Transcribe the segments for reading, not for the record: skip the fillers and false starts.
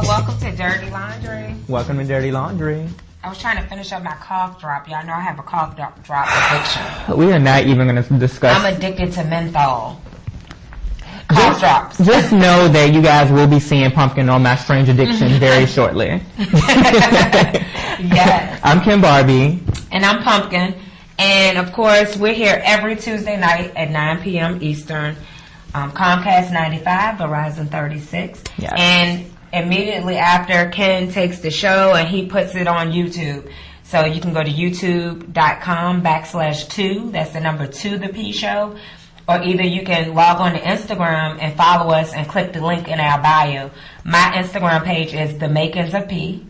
welcome to Dirty Laundry. Welcome to Dirty Laundry. I was trying to finish up my cough drop. Y'all know I have a cough drop addiction. We are not even going to discuss. I'm addicted to menthol. Cough drops. Just know that you guys will be seeing Pumpkin on my strange addiction very shortly. Yes. I'm KenBarbie. And I'm Pumpkin. And of course, we're here every Tuesday night at 9 p.m. Eastern. Comcast 95, Verizon 36. Yes. And immediately after, Ken takes the show and he puts it on YouTube. So you can go to youtube.com/2. That's the number 2, the P show. Or either you can log on to Instagram and follow us and click the link in our bio. My Instagram page is The Makings of P.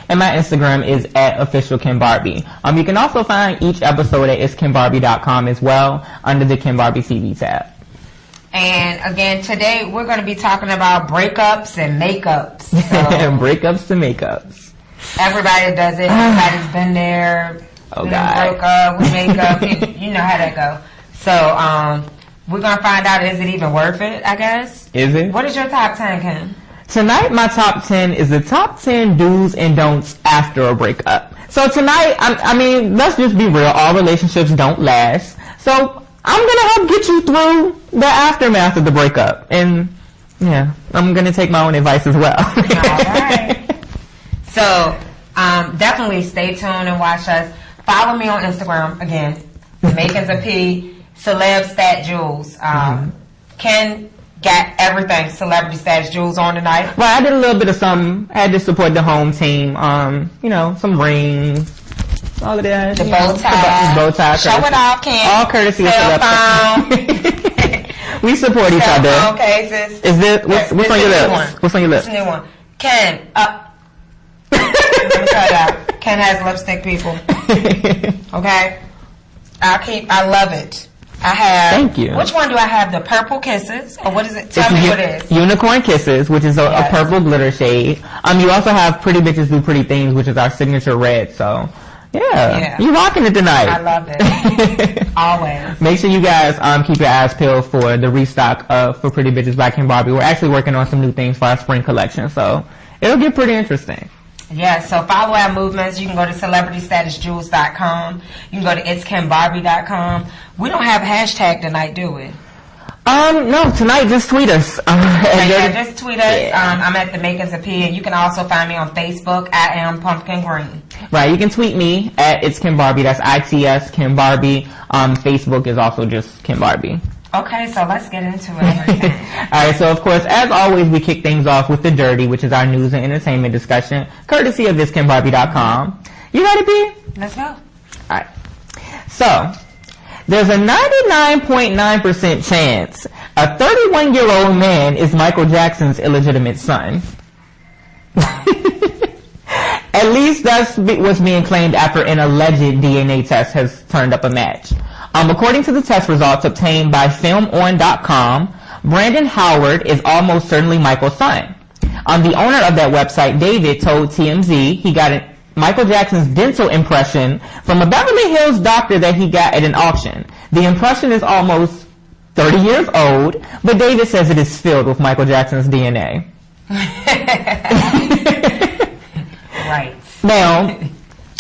And my Instagram is @official KenBarbie. You can also find each episode at itskenbarbie.com as well under the KenBarbie TV tab. And again, today we're going to be talking about breakups and makeups. So breakups to makeups. Everybody does it. Everybody's been there. Oh, God. Broke up with makeup. You know how that go. So we're going to find out, is it even worth it, I guess? Is it? What is your top 10, Ken? Tonight, my top 10 is the top 10 do's and don'ts after a breakup. So tonight, I mean, let's just be real. All relationships don't last. So I'm going to help get you through the aftermath of the breakup. And, yeah, I'm going to take my own advice as well. All right. So, definitely stay tuned and watch us. Follow me on Instagram, again, The Makings of P, Celeb Stat Jewels. Ken got everything Celebrity Status Jewels on tonight. Well, I did a little bit of something. I had to support the home team. You know, some rings. All of that. The bow tie. The bow tie. Show it off, Ken. All courtesy of Cell phone. We support each other. Cell phone cases. Is this, what's on your lips? What's on your lips? It's a new one. Ken, let me tell y'all. Ken has lipstick, people. Okay? I love it. I have. Thank you. Which one do I have? The Purple Kisses? Or what is it? Tell me what it is. Unicorn Kisses, which is a purple glitter shade. You also have Pretty Bitches Do Pretty Things, which is our signature red. So, yeah. You rocking it tonight. I love it. Always. Make sure you guys keep your eyes peeled for the restock for Pretty Bitches by KenBarbie. We're actually working on some new things for our spring collection. So, it'll get pretty interesting. Yeah, so follow our movements. You can go to celebritystatusjewels.com. You can go to itskenbarbie.com. We don't have a hashtag tonight, do we? No, tonight just tweet us. Just tweet us. Yeah. I'm at The Makings of P, and you can also find me on Facebook. I am Pumpkin Green. Right, you can tweet me at It's KenBarbie. That's ITS KenBarbie. Facebook is also just KenBarbie. Okay, so let's get into it. Alright, so of course, as always, we kick things off with the Dirty, which is our news and entertainment discussion, courtesy of thiskenbarbie.com. You ready, P? Let's go. Alright. So, there's a 99.9% chance a 31-year-old man is Michael Jackson's illegitimate son. At least that's what's being claimed after an alleged DNA test has turned up a match. According to the test results obtained by FilmOn.com, Brandon Howard is almost certainly Michael's son. The owner of that website, David, told TMZ he got Michael Jackson's dental impression from a Beverly Hills doctor that he got at an auction. The impression is almost 30 years old, but David says it is filled with Michael Jackson's DNA. Right. Now,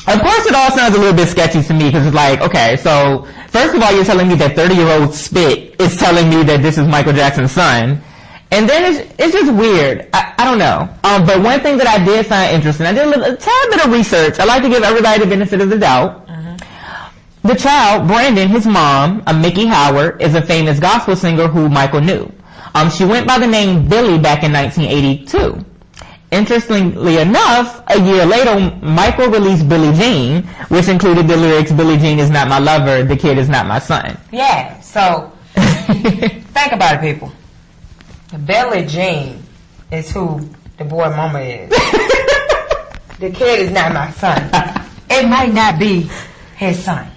of course it all sounds a little bit sketchy to me because it's like, okay, so first of all you're telling me that 30-year-old spit is telling me that this is Michael Jackson's son. And then it's just weird. I don't know. But one thing that I did find interesting, I did a tad bit of research. I like to give everybody the benefit of the doubt. The child, Brandon, his mom, Mickey Howard, is a famous gospel singer who Michael knew. She went by the name Billy back in 1982. Interestingly enough, a year later, Michael released Billie Jean, which included the lyrics, Billie Jean is not my lover, the kid is not my son. Yeah, so think about it, people. Billie Jean is who the boy mama is. The kid is not my son. It might not be his son.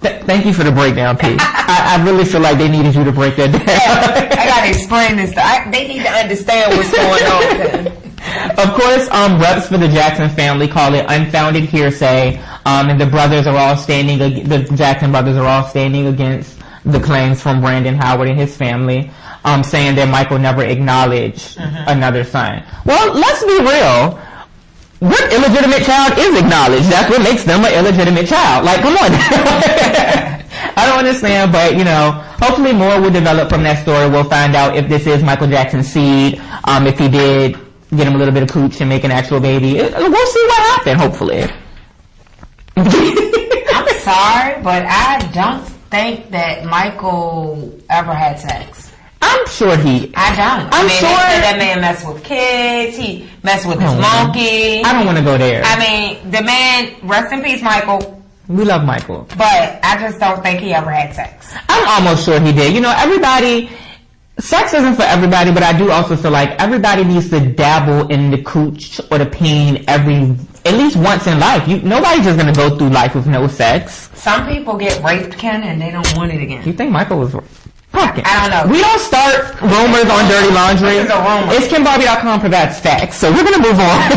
Thank you for the breakdown, P. I really feel like they needed you to break that down. Yeah, I gotta explain this. They need to understand what's going on. Of course, reps for the Jackson family call it unfounded hearsay, and the Jackson brothers are all standing against the claims from Brandon Howard and his family. saying that Michael never acknowledged another son. Well, let's be real. What illegitimate child is acknowledged? That's what makes them an illegitimate child. Like, come on. I don't understand, but, hopefully more will develop from that story. We'll find out if this is Michael Jackson's seed, if he did get him a little bit of cooch and make an actual baby. We'll see what happened, hopefully. I'm sorry, but I don't think that Michael ever had sex. I'm sure he... I don't. I'm sure that man messed with kids. He messed with his monkey. I don't want to go there. I mean, the man, rest in peace, Michael. We love Michael. But I just don't think he ever had sex. I'm almost sure he did. Everybody... Sex isn't for everybody, but I do also feel like everybody needs to dabble in the cooch or the peen at least once in life. Nobody's just going to go through life with no sex. Some people get raped, Ken, and they don't want it again. You think Michael was... Pumpkin. I don't know. We don't start rumors on Dirty Laundry. This is a rumor. It's KenBarbie.com provides facts, so we're going to move on.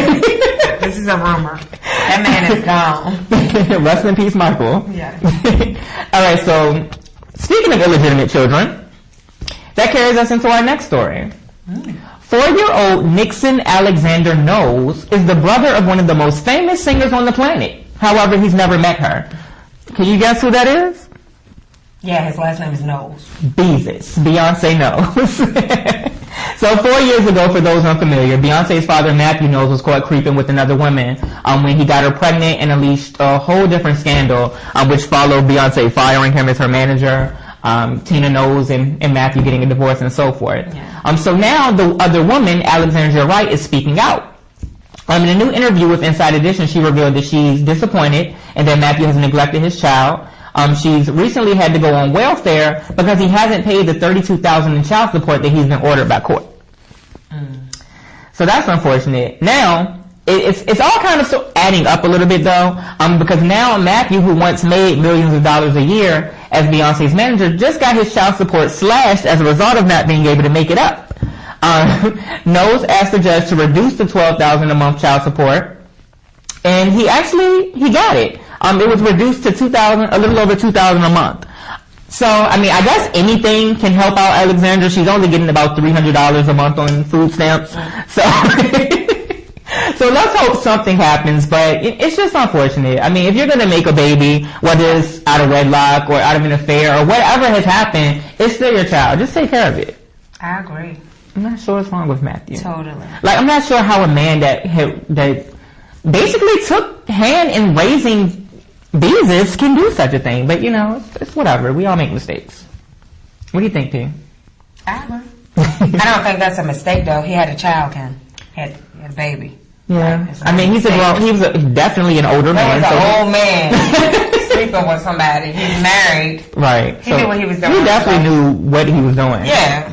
This is a rumor. That man is gone. Rest in peace, Michael. Yeah. All right, so speaking of illegitimate children, that carries us into our next story. 4-year-old Nixon Alexander Knowles is the brother of one of the most famous singers on the planet. However, he's never met her. Can you guess who that is? Yeah, his last name is Knowles. Beezus. Beyonce Knowles. So 4 years ago, for those unfamiliar, Beyonce's father, Matthew Knowles, was caught creeping with another woman when he got her pregnant and unleashed a whole different scandal, which followed Beyonce firing him as her manager, Tina Knowles and Matthew getting a divorce and so forth. Yeah. So now the other woman, Alexandria Wright, is speaking out. In a new interview with Inside Edition, she revealed that she's disappointed and that Matthew has neglected his child. She's recently had to go on welfare because he hasn't paid the $32,000 in child support that he's been ordered by court. So that's unfortunate. Now, it's all kind of still adding up a little bit though, because now Matthew, who once made millions of dollars a year as Beyonce's manager, just got his child support slashed as a result of not being able to make it up. Knowles asked the judge to reduce the $12,000 a month child support, and he got it. It was reduced to a little over $2,000 a month. So, I guess anything can help out Alexandra. She's only getting about $300 a month on food stamps. So, so let's hope something happens, but it's just unfortunate. If you're going to make a baby, whether it's out of wedlock or out of an affair or whatever has happened, it's still your child. Just take care of it. I agree. I'm not sure what's wrong with Matthew. Totally. I'm not sure how a man that basically took hand in raising Beezus can do such a thing, but it's whatever. We all make mistakes. What do you think, P? I don't think that's a mistake though. He had a child, Ken. He had a baby. Yeah. He was definitely an older man. He was an old man sleeping with somebody. He's married. Right. He knew what he was doing. He definitely knew what he was doing. Yeah.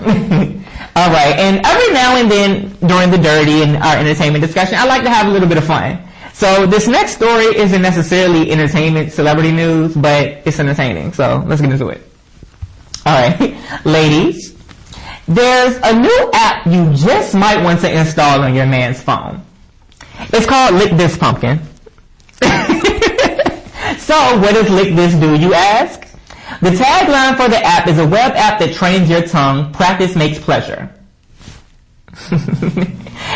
All right. And every now and then during the dirty and our entertainment discussion, I like to have a little bit of fun. So this next story isn't necessarily entertainment, celebrity news, but it's entertaining. So let's get into it. All right, ladies, there's a new app you just might want to install on your man's phone. It's called Lick This Pumpkin. So what does Lick This do, you ask? The tagline for the app is a web app that trains your tongue. Practice makes pleasure.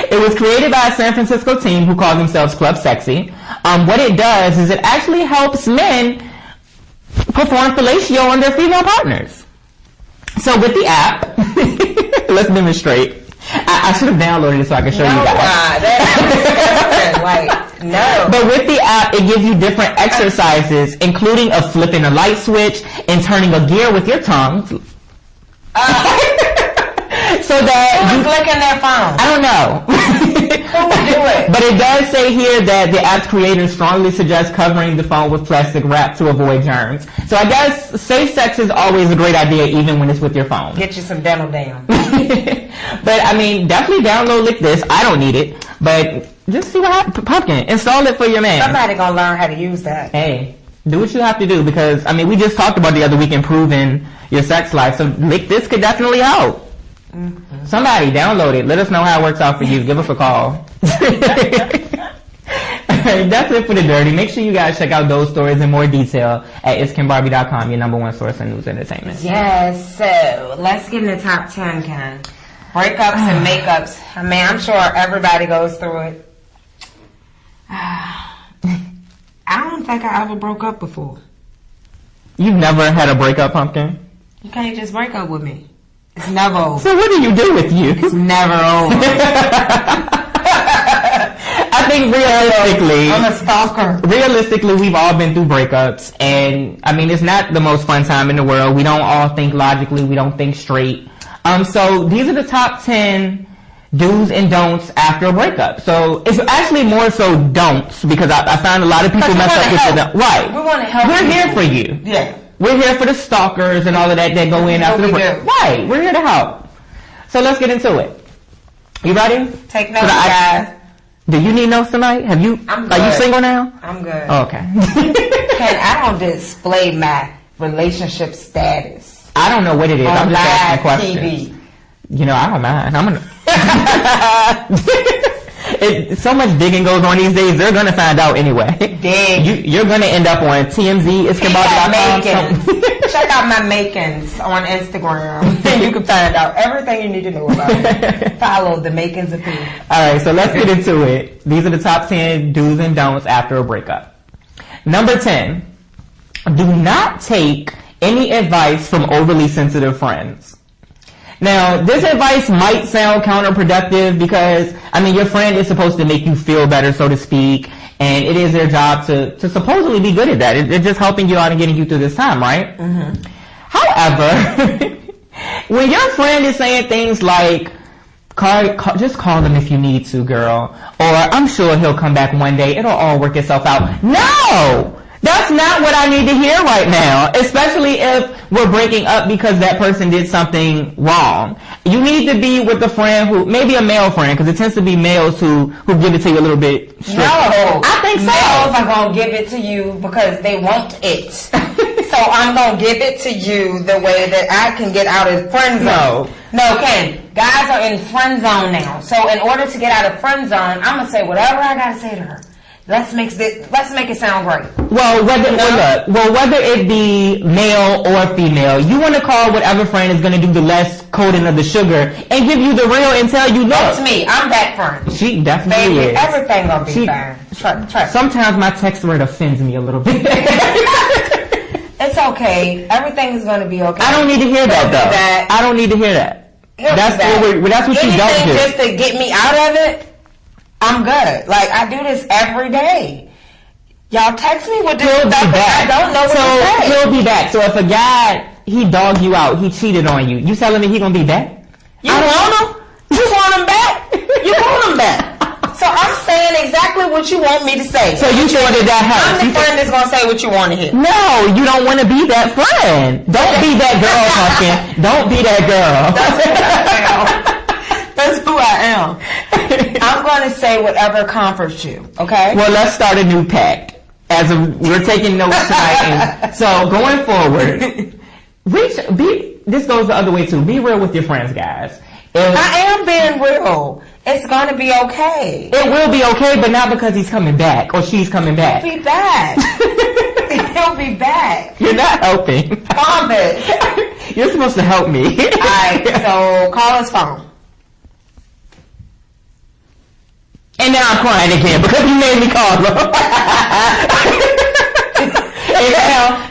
It was created by a San Francisco team who call themselves Club Sexy. What it does is it actually helps men perform fellatio on their female partners. So with the app, let's demonstrate. I should have downloaded it so I could show you guys. No. But with the app, it gives you different exercises, including of flipping a light switch and turning a gear with your tongue. So that who's licking their phone? I don't know. Who would do it? But it does say here that the app's creators strongly suggest covering the phone with plastic wrap to avoid germs. So I guess safe sex is always a great idea, even when it's with your phone. Get you some dental dam. But definitely download Lick This. I don't need it, but just see what happens. Pumpkin, install it for your man. Somebody gonna learn how to use that. Hey, do what you have to do, because we just talked about the other week improving your sex life. So Lick This could definitely help. Mm-hmm. Somebody download it. Let us know how it works out for you. Give us a call. That's it for the dirty. Make sure you guys check out those stories in more detail at itskenbarbie.com, your number one source in news and entertainment. Yes, so let's get in the top 10, Ken. Breakups and makeups. I mean, I'm sure everybody goes through it. I don't think I ever broke up before. You've never had a breakup, Pumpkin? You can't just break up with me. It's never over. So what do you do with you? It's never over. I think realistically, I'm a stalker. Realistically, we've all been through breakups, and I mean, it's not the most fun time in the world. We don't all think logically. We don't think straight. So these are the top 10 do's and don'ts after a breakup. So it's actually more so don'ts, because I found a lot of people mess up with the right. We want to help. We're here for you. Yeah. We're here for the stalkers and all of that go in after the breakup. Right. We're here to help. So let's get into it. You ready? Take notes, guys. Do you need notes tonight? Are you single now? I'm good. Oh, okay. Ken, I don't display my relationship status. I don't know what it is. I'm just asking questions. TV. You know, I don't mind. So much digging goes on these days. They're gonna find out anyway. Dig. You're gonna end up on TMZ. It's KenBarbie.com. Check out my makings on Instagram. You can find out everything you need to know about it. Follow the makings of P. All right, so let's get into it. These are the top 10 do's and don'ts after a breakup. Number 10, do not take any advice from overly sensitive friends. Now, this advice might sound counterproductive because, I mean, your friend is supposed to make you feel better, so to speak, and it is their job to supposedly be good at that. They're just helping you out and getting you through this time, right? Mm-hmm. However, when your friend is saying things like, just call him if you need to, girl, or I'm sure he'll come back one day, it'll all work itself out. No! That's not what I need to hear right now, especially if we're breaking up because that person did something wrong. You need to be with a friend who, maybe a male friend, because it tends to be males who give it to you a little bit strict. No, I think so. Males are going to give it to you because they want it. So I'm going to give it to you the way that I can get out of friend zone. No, Ken, guys are in friend zone now. So in order to get out of friend zone, I'm going to say whatever I got to say to her. Let's make it sound great. Well, whether it be male or female, you want to call whatever friend is going to do the less coating of the sugar and give you the real and tell you, look. That's me. I'm that friend. She definitely is. Everything gonna be fine. Trust. Sometimes my text word offends me a little bit. It's okay. Everything is gonna be okay. I don't need to hear that though. I don't need to hear that. That's what you don't do. Just to get me out of it. I'm good. Like, I do this every day. Y'all text me with this stuff I don't know what to say. He'll be back. So if a guy, he dogged you out, he cheated on you, you telling me he gonna be back? You want him? You want him back? You want him back. So I'm saying exactly what you want me to say. So you sure that helps? I'm the friend that's gonna say what you want to hear. No, you don't want to be that friend. Don't be that girl, Pumpkin. Don't be that girl. That's who I am. I'm going to say whatever comforts you, okay? Well, let's start a new pact. We're taking notes tonight. And so going forward, this goes the other way too. Be real with your friends, guys. I am being real. It's going to be okay. It will be okay, but not because he's coming back or she's coming back. He'll be back. He'll be back. You're not helping. Promise. You're supposed to help me. All right, so call his phone. And now I'm crying again because he made me call him. And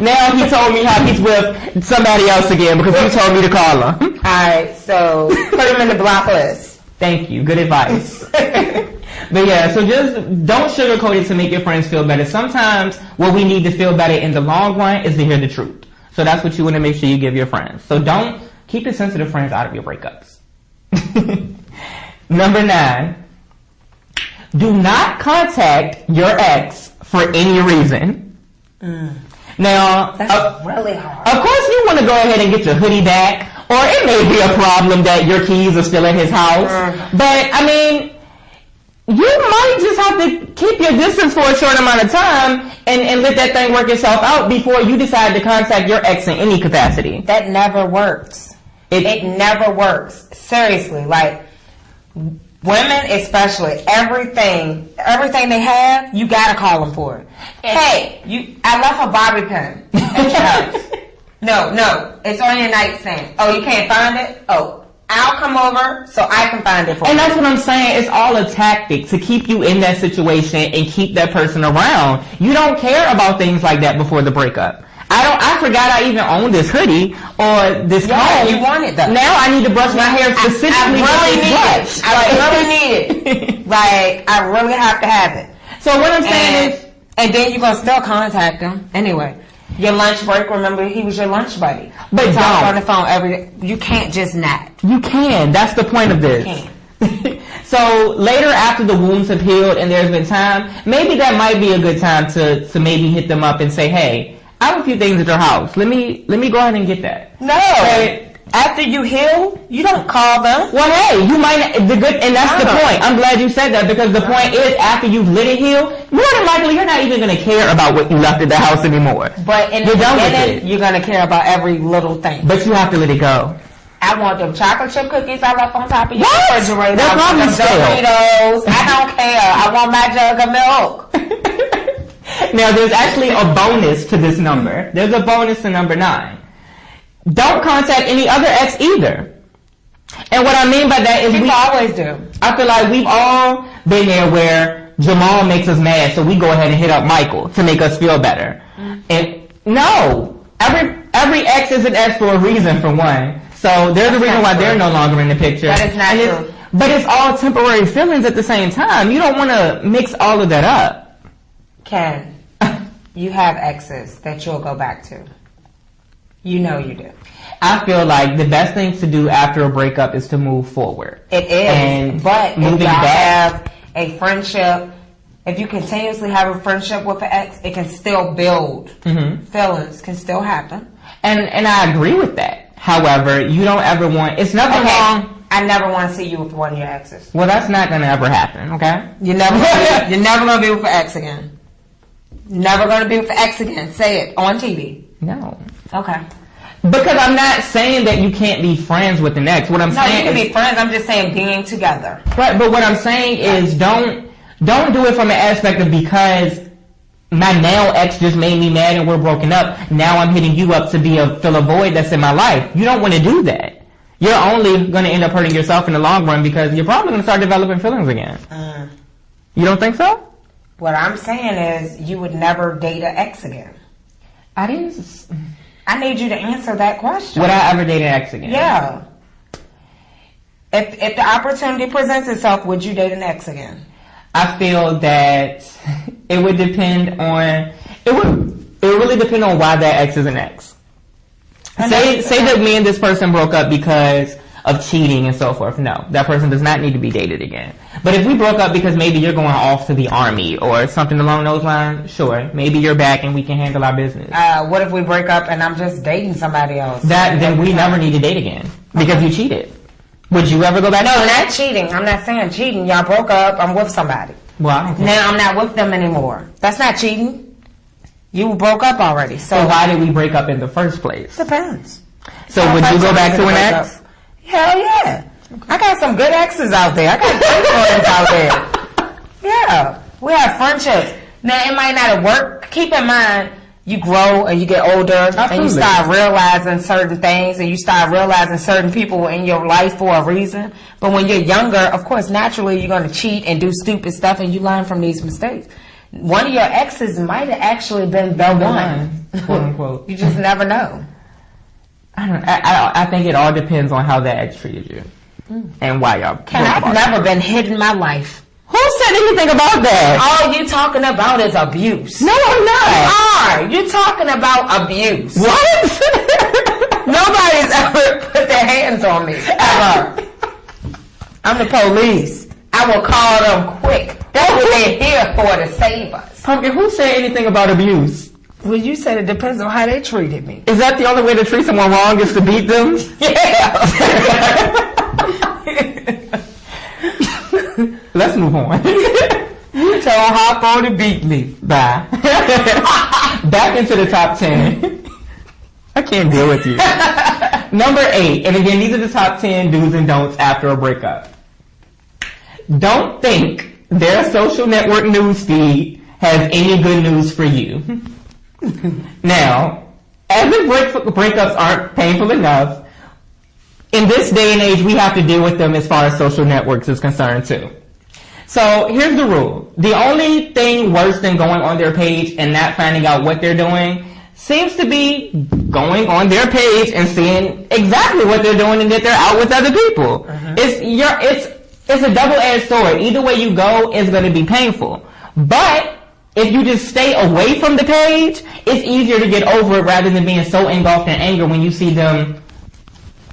now he told me how he's with somebody else again because he told me to call him. Alright, so put him in the block list. Thank you. Good advice. But yeah, so just don't sugarcoat it to make your friends feel better. Sometimes what we need to feel better in the long run is to hear the truth. So that's what you want to make sure you give your friends. So don't keep your sensitive friends out of your breakups. Number 9. Do not contact your ex for any reason. Now, that's really hard. Of course, you want to go ahead and get your hoodie back, or it may be a problem that your keys are still at his house. But I mean, you might just have to keep your distance for a short amount of time and let that thing work itself out before you decide to contact your ex in any capacity. That never works. It never works. Seriously, like. Women, especially, everything they have, you gotta call them for it. Hey, I left a Barbie pin at your house. No, it's on your nightstand. Oh, you can't find it? Oh, I'll come over so I can find it for you. And that's what I'm saying. It's all a tactic to keep you in that situation and keep that person around. You don't care about things like that before the breakup. I forgot I even owned this hoodie or this comb. You want it though. Now I need to brush my hair specifically. I really need it. Like, I really have to have it. So what I'm saying is... And then you're going to still contact him. Anyway, your lunch break, remember, he was your lunch buddy. But you talk on the phone every day. You can't just not. You can. That's the point of this. You can. So later, after the wounds have healed and there's been time, maybe that might be a good time to maybe hit them up and say, hey, I have a few things at your house. Let me go ahead and get that. No. After you heal, you don't call them. Well, hey, you might and that's the point. I'm glad you said that because the point is after you've let it heal, more than likely you're not even going to care about what you left at the house anymore. But in the beginning, you're going to care about every little thing. But you have to let it go. I want them chocolate chip cookies I left on top of your refrigerator. They're probably Doritos. I don't care. I want my jug of milk. Now, there's actually a bonus to this number. There's a bonus to number 9. Don't contact any other ex either. And what I mean by that is we always do. I feel like we've all been there where Jamal makes us mad, so we go ahead and hit up Michael to make us feel better. Mm-hmm. And no, every ex is an ex for a reason, for one. So there's a reason why they're no longer in the picture. That is not true. But it's all temporary feelings at the same time. You don't want to mix all of that up. Ken, you have exes that you'll go back to. You know you do. I feel like the best thing to do after a breakup is to move forward. It is. But if y'all have a friendship, if you continuously have a friendship with an ex, it can still build. Mm-hmm. Feelings can still happen. And I agree with that. However, you don't ever want... It's nothing wrong... I never want to see you with one of your exes. Well, that's not going to ever happen, okay? You're never going to be with an ex again. Never going to be with an ex again. Say it on TV. No. Okay. Because I'm not saying that you can't be friends with an ex. What I'm saying you can be friends. I'm just saying being together. Right, but what I'm saying is don't do it from an aspect of because my now ex just made me mad and we're broken up. Now I'm hitting you up to fill a void that's in my life. You don't want to do that. You're only going to end up hurting yourself in the long run because you're probably going to start developing feelings again. You don't think so? What I'm saying is you would never date an ex again. I need you to answer that question. Would I ever date an ex again? Yeah. If the opportunity presents itself, would you date an ex again? I feel that it would depend on... It would really depend on why that ex is an ex. Say that me and this person broke up because of cheating and so forth. No, that person does not need to be dated again. But if we broke up because maybe you're going off to the army or something along those lines, sure, maybe you're back and we can handle our business. What if we break up and I'm just dating somebody else? Then we never need to date again because you cheated. Would you ever go back? No, not cheating. I'm not saying cheating. Y'all broke up. I'm with somebody. Well, I don't think now I'm not with them anymore. That's not cheating. You broke up already. So why did we break up in the first place? Depends. So would you go back to an ex? Hell yeah. Okay. I got some good exes out there. I got great friends out there. Yeah. We have friendships. Now, it might not have worked. Keep in mind, you grow and you get older. Absolutely. And you start realizing certain things and you start realizing certain people in your life for a reason. But when you're younger, of course, naturally, you're going to cheat and do stupid stuff and you learn from these mistakes. One of your exes might have actually been the one. Quote unquote. You just never know. I think it all depends on how that ex treated you and why y'all. I've never been hid in my life. Who said anything about that? All you talking about is abuse. No, I'm not. You are. You're talking about abuse. What? Nobody's ever put their hands on me ever. I'm the police. I will call them quick. That's what they're here for, to save us. Pumpkin, who said anything about abuse? Well, you said it depends on how they treated me. Is that the only way to treat someone wrong is to beat them? Yeah. Let's move on. You tell Harpo to beat me. Bye. Back into the top 10. I can't deal with you. Number 8, and again, these are the top 10 do's and don'ts after a breakup. don't think their social network news feed has any good news for you. Now, as if breakups aren't painful enough, in this day and age, we have to deal with them as far as social networks is concerned too. So here's the rule. The only thing worse than going on their page and not finding out what they're doing seems to be going on their page and seeing exactly what they're doing and that they're out with other people. It's a double-edged sword. Either way you go, it's going to be painful. But if you just stay away from the page, it's easier to get over it rather than being so engulfed in anger when you see them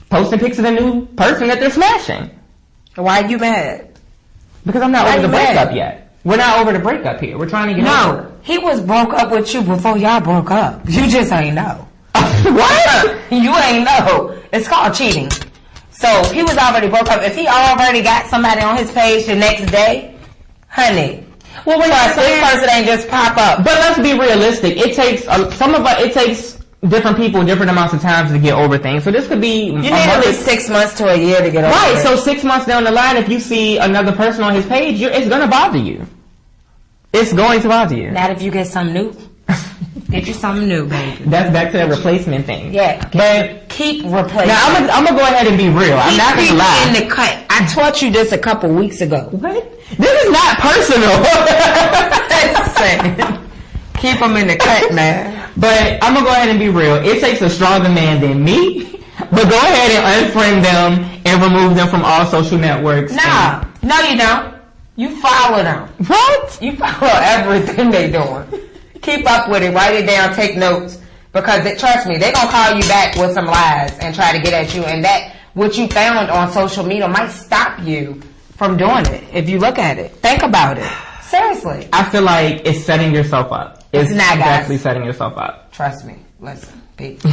posting pics of the new person that they're smashing. Why are you mad? Because I'm not over the breakup yet. We're not over the breakup here. We're trying to get over it. He was broke up with you before y'all broke up. You just ain't know. What? You ain't know. It's called cheating. So he was already broke up. If he already got somebody on his page the next day, honey. Well, this person ain't just pop up. But let's be realistic. It takes it takes different people different amounts of times to get over things. So this could be you need at least 6 months to a year to get over it. Right. So 6 months down the line, if you see another person on his page, it's gonna bother you. It's going to bother you. Not if you get something new. Get you something new, baby. That's back to that replacement thing. Yeah. But keep replacing. Now I'm gonna go ahead and be real. I'm not gonna lie. In the cut. I taught you this a couple weeks ago. What? This is not personal. Keep them in the cut, man. But I'm gonna go ahead and be real. It takes a stronger man than me. But go ahead and unfriend them and remove them from all social networks. Nah. No, you don't. You follow them. What? You follow everything they doing. Keep up with it. Write it down. Take notes. Because trust me, they gonna call you back with some lies and try to get at you. And that what you found on social media might stop you from doing it. If you look at it, think about it. Seriously. I feel like it's setting yourself up. It's not, guys. Exactly setting yourself up. Trust me. Listen, people.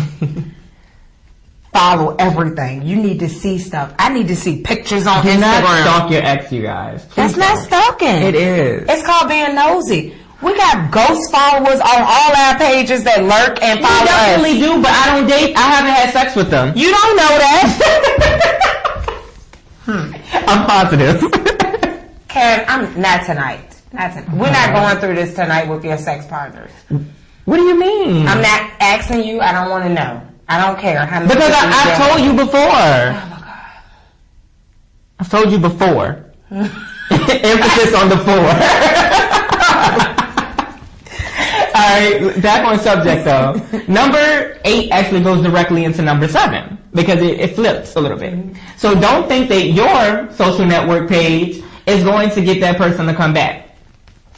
Follow everything. You need to see stuff. I need to see pictures on Instagram. Do not stalk your ex, you guys. That's not stalking. It is. It's called being nosy. We got ghost followers on all our pages that lurk and follow us. We definitely do, but I don't date. I haven't had sex with them. You don't know that. I'm positive. Karen, I'm not tonight. We're not going through this tonight with your sex partners. What do you mean? I'm not asking you. I don't want to know. I don't care how many. Because I've told you before. Oh my God. I've told you before. Emphasis on the four. Alright, back on subject though. Number 8 actually goes directly into number 7 because it flips a little bit. So don't think that your social network page is going to get that person to come back.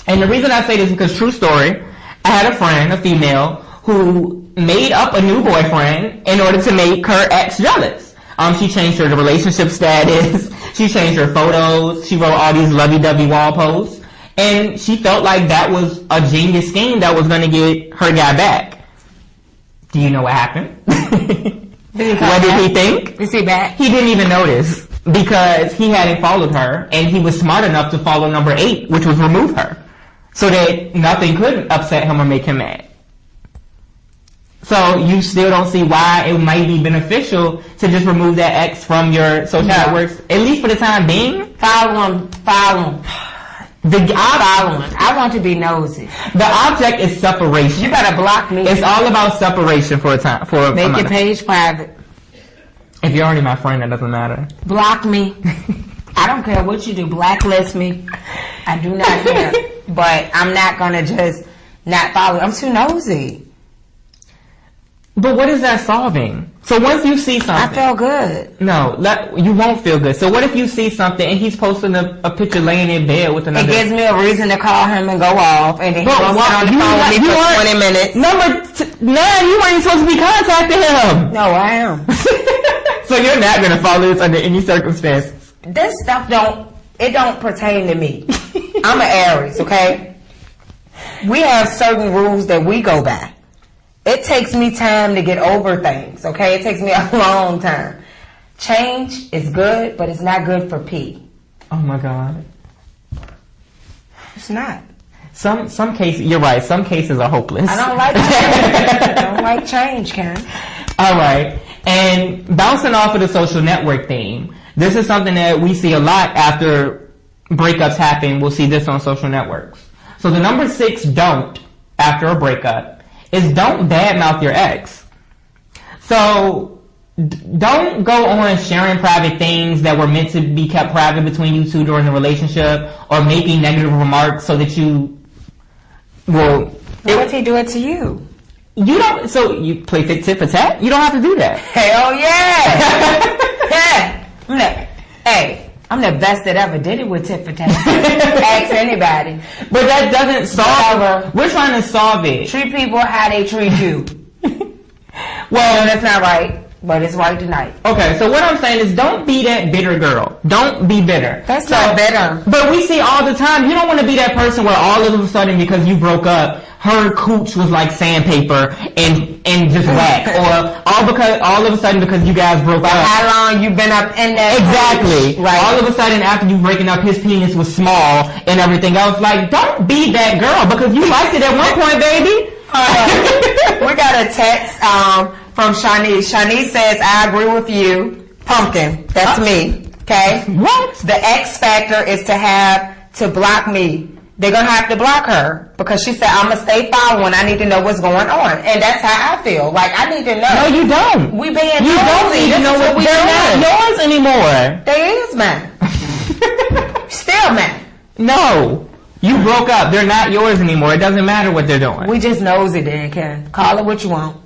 And the reason I say this is because, true story, I had a friend, a female, who made up a new boyfriend in order to make her ex jealous. She changed her relationship status, she changed her photos, she wrote all these lovey-dovey wall posts, and she felt like that was a genius scheme that was going to get her guy back. Do you know what happened? What did he think? Is he back? He didn't even notice because he hadn't followed her, and he was smart enough to follow number 8, which was remove her, so that nothing could upset him or make him mad. So you still don't see why it might be beneficial to just remove that ex from your social networks, at least for the time being. Follow him. I want to be nosy. The object is separation. You better block me. It's all about separation for a time. Make your page private. If you're already my friend, that doesn't matter. Block me. I don't care what you do. Blacklist me. I do not care. But I'm not gonna just not follow. I'm too nosy. But what is that solving? So once you see something... I feel good. No, you won't feel good. So what if you see something and he's posting a picture laying in bed with another... It gives me a reason to call him and go off, and then he won't sit on the phone with me for 20 minutes. Number 9, you weren't supposed to be contacting him. No, I am. So you're not going to follow this under any circumstances. This stuff don't pertain to me. I'm an Aries, okay? We have certain rules that we go by. It takes me time to get over things, okay? It takes me a long time. Change is good, but it's not good for P. Oh my God. It's not. Some cases, you're right, some cases are hopeless. I don't like change. I don't like change, Karen. Alright, and bouncing off of the social network theme, this is something that we see a lot after breakups happen will see this on social networks. So the number 6 don't after a breakup is don't badmouth your ex. So don't go on sharing private things that were meant to be kept private between you two during the relationship, or making negative remarks so that you will. What if he do it to you? You don't. So you play tit for tat. You don't have to do that. Hell yeah! Hey, I'm the best that ever did it with tit for tat. Ask anybody. But that doesn't solve it. We're trying to solve it. Treat people how they treat you. Well, that's not right, but it's right tonight. Okay, so what I'm saying is don't be that bitter girl. Don't be bitter. That's not bitter. But we see all the time, you don't want to be that person where all of a sudden, because you broke up, her cooch was like sandpaper and just whack. Or all of a sudden because you guys broke up. How long you been up in that Exactly. cooch? Right. All of a sudden after you breaking up, his penis was small and everything else. Like, don't be that girl, because you liked it at one point, baby. We got a text from Shanice. Shanice says, I agree with you. Pumpkin. That's me. Okay? What? The X factor is to block me. They're going to have to block her because she said, I'm going to stay following. I need to know what's going on. And that's how I feel. Like, I need to know. No, you don't. We being You don't nosy. even know what they're not yours anymore. They is, man. Still, man. No. You broke up. They're not yours anymore. It doesn't matter what they're doing. We just nosy then, Ken. Call it what you want.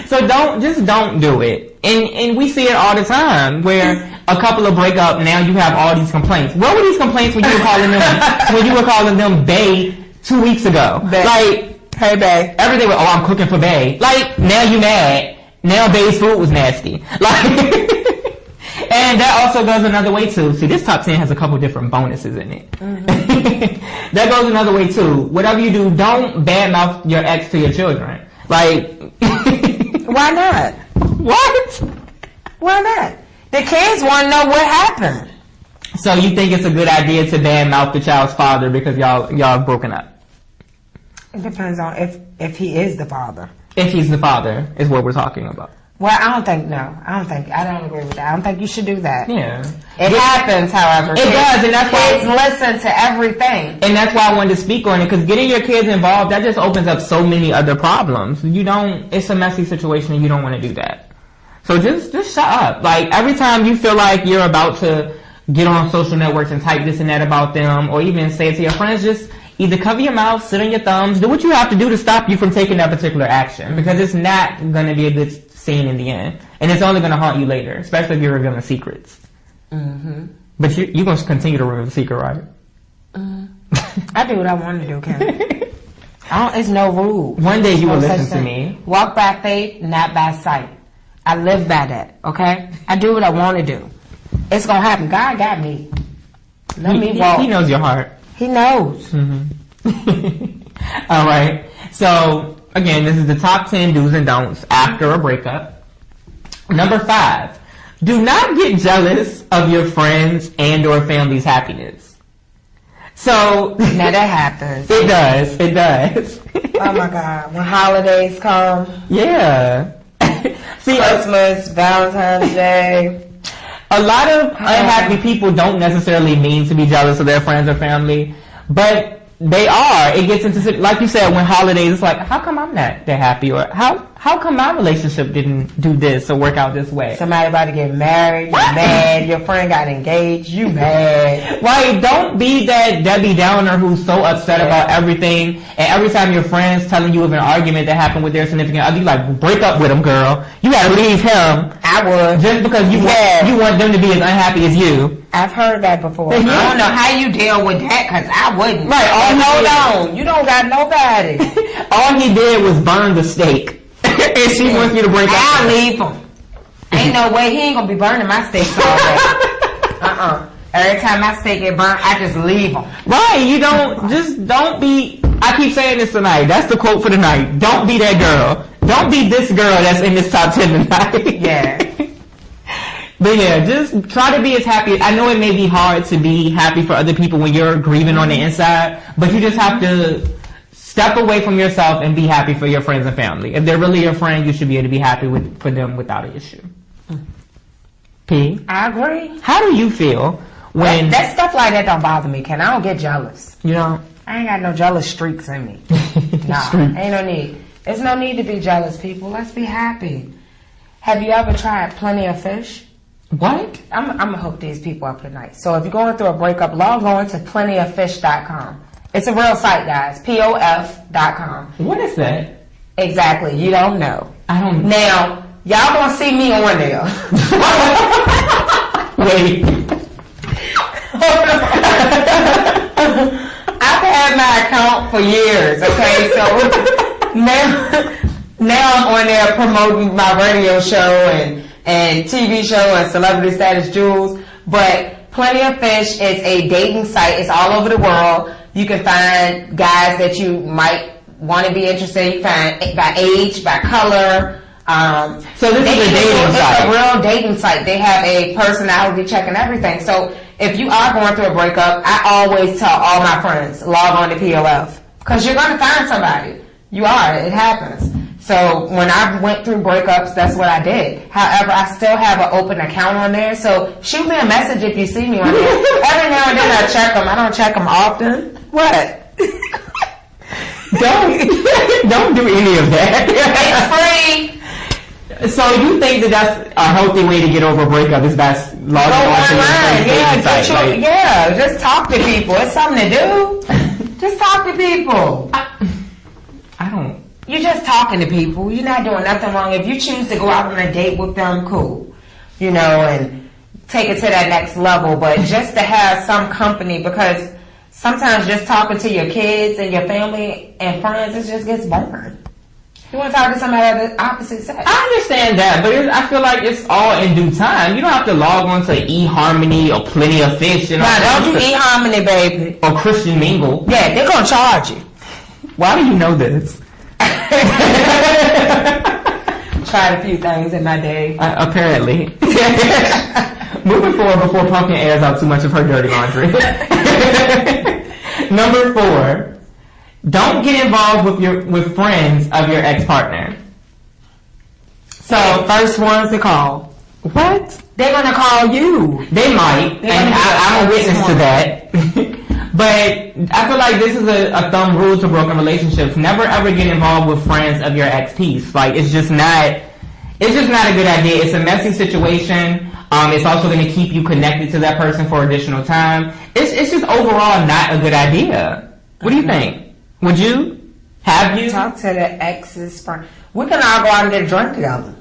So don't do it. And we see it all the time where a couple of break up, now you have all these complaints. What were these complaints when you were calling them bae 2 weeks ago? Bae. Like, hey, bae. everything was, I'm cooking for bae. Like, now you mad. Now bae's food was nasty. Like, and that also goes another way too. See, this top 10 has a couple different bonuses in it. Mm-hmm. That goes another way too. Whatever you do, don't badmouth your ex to your children. Like, why not? What? Why not? The kids want to know what happened. So you think it's a good idea to badmouth the child's father because y'all broken up? It depends on if he is the father. If he's the father, is what we're talking about. Well, I don't agree with that. I don't think you should do that. Yeah. It happens, however. It does, and that's why kids listen to everything. And that's why I wanted to speak on it, because getting your kids involved, that just opens up so many other problems. It's a messy situation and you don't want to do that. So just shut up. Like, every time you feel like you're about to get on social networks and type this and that about them, or even say it to your friends, just either cover your mouth, sit on your thumbs, do what you have to do to stop you from taking that particular action, because it's not going to be a good scene in the end, and it's only going to haunt you later, especially if you're revealing secrets. Mm-hmm. But you're going to continue to reveal the secret, right? Mm-hmm. I do what I want to do, Ken. It's no rule. One day you will listen to me. Walk by faith, not by sight. I live by that, okay? I do what I want to do. It's going to happen. God got me. Let me walk. He knows your heart. He knows. Mm-hmm. All right. So, again, this is the top 10 do's and don'ts after a breakup. Number 5, do not get jealous of your friends and or family's happiness. So, now that happens. It does. Oh my God. When holidays come. Yeah. See, Christmas, Valentine's Day. A lot of unhappy people don't necessarily mean to be jealous of their friends or family, but they are. It gets into, like you said, when holidays, it's like, how come I'm not that happy? Or how come my relationship didn't do this or work out this way? Somebody about to get married, you're mad. Your friend got engaged, you mad. Right, don't be that Debbie Downer who's so upset about everything, and every time your friend's telling you of an argument that happened with their significant other, you like, break up with him, girl. You gotta leave him. I would. Just because you want them to be as unhappy as you. I've heard that before. I don't know how you deal with that, because I wouldn't. Right, hold on. You don't got nobody. All he did was burn the steak. And she wants you to break up. I'll leave him. Ain't no way he ain't gonna be burning my steaks all day. Every time my steak get burnt, I just leave him. Right, don't be, I keep saying this tonight, that's the quote for the night. Don't be that girl. Don't be this girl that's in this top 10 tonight. Yeah. But yeah, just try to be as happy. I know it may be hard to be happy for other people when you're grieving on the inside, but you just have to step away from yourself and be happy for your friends and family. If they're really your friend, you should be able to be happy for them without an issue. P? I agree. How do you feel when that stuff like that don't bother me, Ken. I don't get jealous. you know. I ain't got no jealous streaks in me. Nah, ain't no need. There's no need to be jealous, people. Let's be happy. Have you ever tried Plenty of Fish? What? I'm gonna hook these people up tonight. So if you're going through a breakup, log on to plentyoffish.com. It's a real site, guys. POF.com. What is that? Exactly. You don't know. I don't. Now, y'all gonna see me on there. Wait. I've had my account for years, okay? So now I'm on there promoting my radio show and TV show and Celebrity Status Jewels. But Plenty of Fish is a dating site. It's all over the world. You can find guys that you might want to be interested in. You find by age, by color. So this is a dating site. It's a real dating site. They have a personality check and everything. So if you are going through a breakup, I always tell all my friends, log on to POF. Because you're going to find somebody. You are. It happens. So when I went through breakups, that's what I did. However, I still have an open account on there. So shoot me a message if you see me on there. Every now and then I check them. I don't check them often. What? Don't do any of that. It's free. So you think that that's a healthy way to get over a breakup? Is that's logging Go on to online. your site? Like, Yeah, just talk to people. It's something to do. Just talk to people. I don't. You're just talking to people. You're not doing nothing wrong. If you choose to go out on a date with them, cool. You know, and take it to that next level. But just to have some company, because sometimes just talking to your kids and your family and friends, it just gets boring. You want to talk to somebody of the opposite sex. I understand that, but I feel like it's all in due time. You don't have to log on to eHarmony or Plenty of Fish. You know, Nah, don't do eHarmony, baby. Or Christian Mingle. Yeah, they're going to charge you. Why do you know this? Tried a few things in my day. Apparently. Moving forward before Pumpkin airs out too much of her dirty laundry. Number 4. Don't get involved with friends of your ex-partner. So, first ones to call. What? They're going to call you. They might, and I'm a witness to that. But I feel like this is a thumb rule to broken relationships. Never ever get involved with friends of your ex-piece. Like, it's just not a good idea. It's a messy situation. It's also going to keep you connected to that person for additional time. It's just overall not a good idea. What do you think? Would you? Have you? Talk to the ex's friend. We can all go out and get a drink together.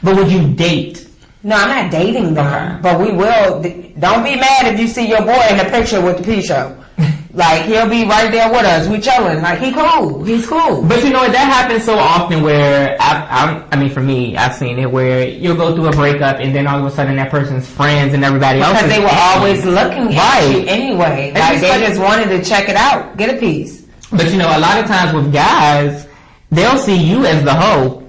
But would you date? No, I'm not dating them. But we will. Don't be mad if you see your boy in the picture with the P-show. Like, he'll be right there with us. We chilling. Like, he cool. He's cool. But you know what? That happens so often where, I mean, for me, I've seen it where you'll go through a breakup and then all of a sudden that person's friends and everybody else. Because they were always looking at you Right. anyway. Like, they just wanted to check it out. Get a piece. But you know, a lot of times with guys, they'll see you as the hoe.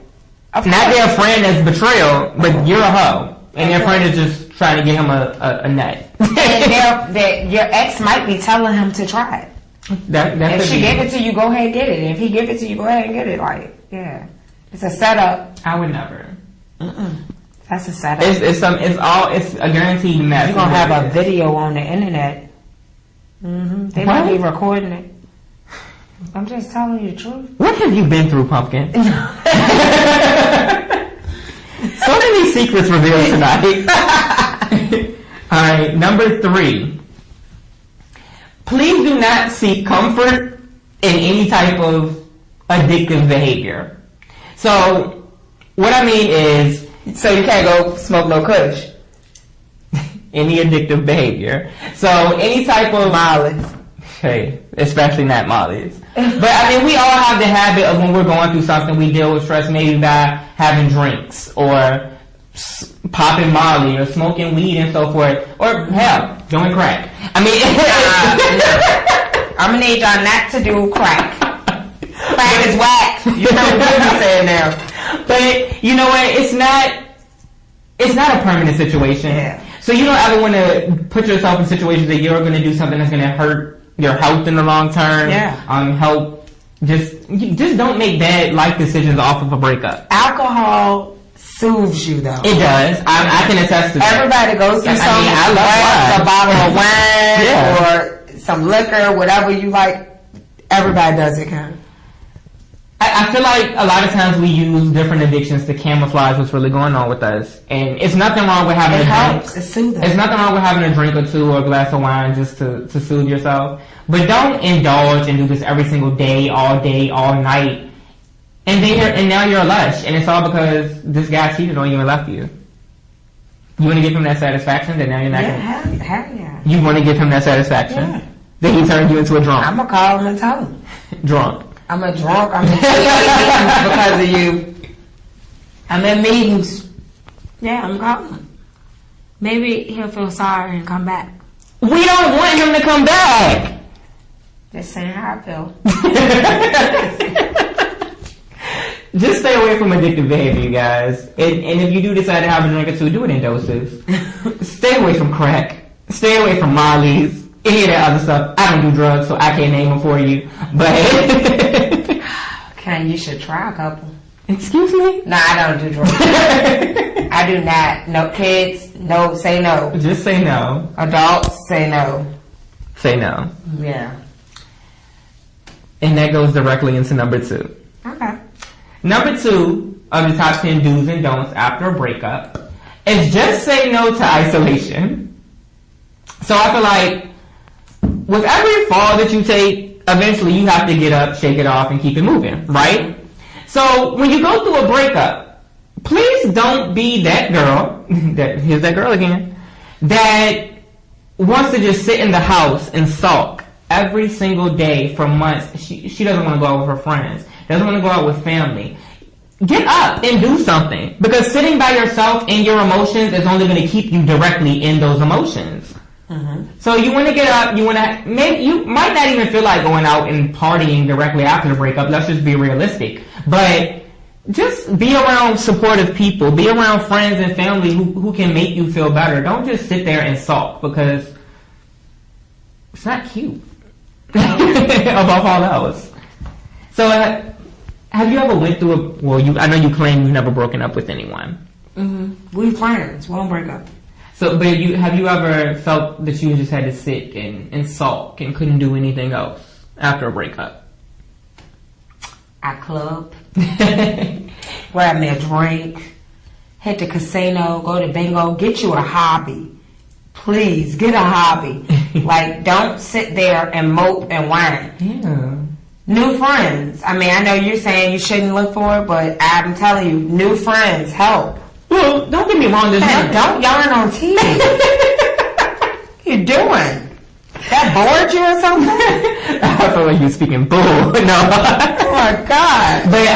Not their friend as betrayal, but you're a hoe. And their friend is just trying to get him a nut. And your ex might be telling him to try it. If she gave it to you, go ahead and get it. If he give it to you, go ahead and get it. Like, yeah. It's a setup. I would never. That's a setup. It's a guaranteed mess. You're going to have a video on the internet. They might be recording it. I'm just telling you the truth. What have you been through, Pumpkin? So many secrets revealed tonight. Alright, number 3. Please do not seek comfort in any type of addictive behavior. So, what I mean is... So you can't go smoke no kush. Any addictive behavior. So, any type of... Molly's. Hey, especially not Molly's. But I mean, we all have the habit of when we're going through something, we deal with stress maybe by having drinks or popping Molly or smoking weed and so forth, or hell, doing crack. I mean, I'm gonna need y'all not to do crack. Crack is whack. You know what I'm saying now. But you know what? It's not a permanent situation. Yeah. So you don't ever want to put yourself in situations that you're going to do something that's going to hurt your health in the long term. Yeah. Just don't make bad life decisions off of a breakup. Alcohol soothes you, though. It does. I can attest to that. Everybody goes through something. I love a bottle of wine Yeah. or some liquor, whatever you like. Everybody does it, kind of. I feel like a lot of times we use different addictions to camouflage what's really going on with us. And it's nothing wrong with having It a helps. drink. It's soothing. There's nothing wrong with having a drink or two or a glass of wine just to soothe yourself. But don't indulge and do this every single day, all night. And now you're lush. And it's all because this guy cheated on you and left you. You want to give him that satisfaction that now you're not going to... Hell yeah. You want to give him that satisfaction? Yeah. That he turned you into a drunk. I'm going to call him and tell him. Drunk. I'm a drunk. I'm in meetings because of you. I'm in meetings. Yeah, I'm calling him. Maybe he'll feel sorry and come back. We don't want him to come back. Just saying how I feel. Just stay away from addictive behavior, you guys. And if you do decide to have a drink or two, do it in doses. Stay away from crack. Stay away from Molly's. Any of that other stuff. I don't do drugs, so I can't name them for you. But Okay, you should try a couple. excuse me? No, I don't do drugs. I do not. No kids. No, say no. Just say no. Adults, say no. Say no. Yeah. And that goes directly into number 2. Okay. Number 2 of the top 10 do's and don'ts after a breakup is just say no to isolation. So I feel like with every fall that you take, eventually you have to get up, shake it off, and keep it moving, right? So when you go through a breakup, please don't be that girl, here's that girl again, that wants to just sit in the house and sulk every single day for months. She doesn't want to go out with her friends, doesn't want to go out with family. Get up and do something, because sitting by yourself in your emotions is only going to keep you directly in those emotions. Mm-hmm. So you want to get up, maybe you might not even feel like going out and partying directly after the breakup, let's just be realistic, but just be around supportive people, be around friends and family who can make you feel better. Don't just sit there and sulk, because it's not cute. Above all else. So have you ever went through I know you claim you've never broken up with anyone. Mm-hmm. We friends, we don't break up. So, but have you ever felt that you just had to sit and sulk and couldn't do anything else after a breakup? I club, grab me a drink, hit the casino, go to bingo, get you a hobby. Please, get a hobby. Like, don't sit there and mope and whine. Yeah. New friends. I mean, I know you're saying you shouldn't look for it, but I'm telling you, new friends help. Well, don't get me wrong. Don't yarn on TV. What you doing? That bored you or something? I feel like you're speaking bull. No. Oh my God. But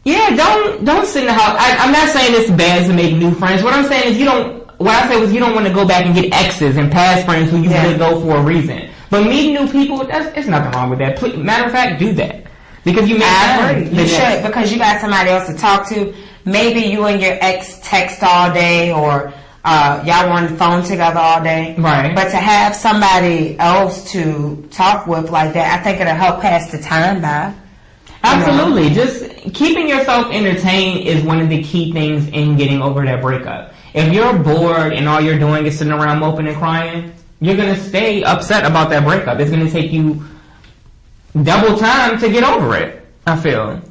yeah, don't sit in the house. I'm not saying it's bad to make new friends. What I'm saying is you don't want to go back and get exes and past friends who you really go for a reason. But meeting new people, it's nothing wrong with that. Matter of fact, do that. Because you You should, because you got somebody else to talk to. Maybe you and your ex text all day, or y'all were on the phone together all day. Right. But to have somebody else to talk with like that, I think it'll help pass the time by. Absolutely. Just keeping yourself entertained is one of the key things in getting over that breakup. If you're bored and all you're doing is sitting around moping and crying, you're going to stay upset about that breakup. It's going to take you double time to get over it, I feel.